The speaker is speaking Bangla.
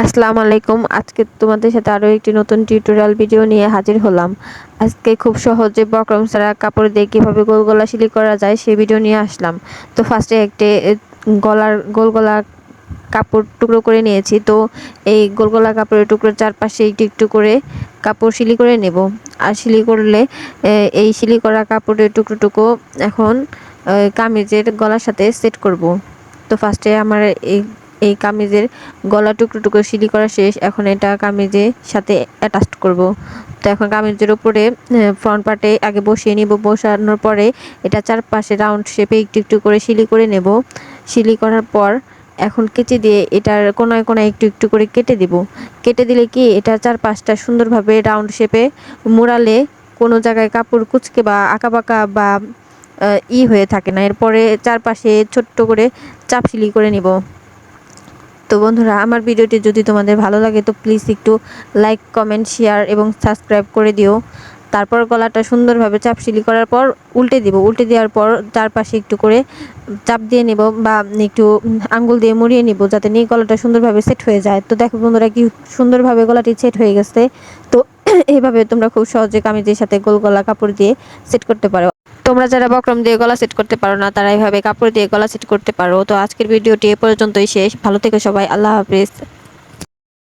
আসসালামু আলাইকুম। আজকে তোমাদের সাথে আরো একটি নতুন টিউটোরিয়াল ভিডিও নিয়ে হাজির হলাম। আজকে খুব সহজে বক্রম ছাড়া কাপড় দিয়ে কিভাবে গোল গলা সেলাই করা যায় সেই ভিডিও নিয়ে আসলাম। তো ফার্স্টে একটি গোল গলা কাপড় টুকরো করে নিয়েছি। তো এই গোল গলা কাপড়ের টুকরোর চারপাশে একটু একটু করে কাপড় সেলাই করে নেব। আর সেলাই করলে এই সেলাই করা কাপড়ের টুকরোটুকু এখন কামিজের গলার সাথে সেট করব। তো ফার্স্টে আমার এই এই কামিজের গলা টুকরো সেলাই করা শেষ। এখন এটা কামিজের সাথে অ্যাটাচ করব। তো এখন কামিজের উপরে ফ্রন্ট পার্টে আগে বসিয়ে নিব। বসানোর পরে এটা চারপাশে রাউন্ড শেপে একটু একটু করে সেলাই করে নেব। সেলাই করার পর এখন কেচি দিয়ে এটার কোনায় কোনায় একটু একটু করে কেটে দিব। কেটে দিলে কি এটা চারপাশটা সুন্দরভাবে রাউন্ড শেপে মোড়ালে কোনো জায়গায় কাপড় কুঁচকে বা আঁকাবাঁকা বা হয়ে থাকে না। এরপরে চারপাশে ছোট্ট করে চাপ সেলাই করে নিব। তো বন্ধুরা, আমার ভিডিওটি যদি তোমাদের ভালো লাগে তো প্লিজ একটু লাইক, কমেন্ট, শেয়ার এবং সাবস্ক্রাইব করে দিও। তারপর গলাটা সুন্দরভাবে চাপ সেলাই করার পর উল্টে দিব। উল্টে দেওয়ার পর চারপাশে একটু করে চাপ দিয়ে নেব বা একটু আঙ্গুল দিয়ে মুড়িয়ে নিব, যাতে নিয়ে গলাটা সুন্দরভাবে সেট হয়ে যায়। তো দেখো বন্ধুরা, কি সুন্দরভাবে গলাটি সেট হয়ে গেছে। তো এইভাবে তোমরা খুব সহজে কামিজের সাথে গোল গলা কাপড় দিয়ে সেট করতে পারো। তোমরা যারা বক্রম দিয়ে গলা সেট করতে পারো না, তারা এইভাবে কাপড় দিয়ে গলা সেট করতে পারো। তো আজকের ভিডিওটি এ পর্যন্তই শেষ। ভালো থেকো সবাই। আল্লাহ হাফেজ।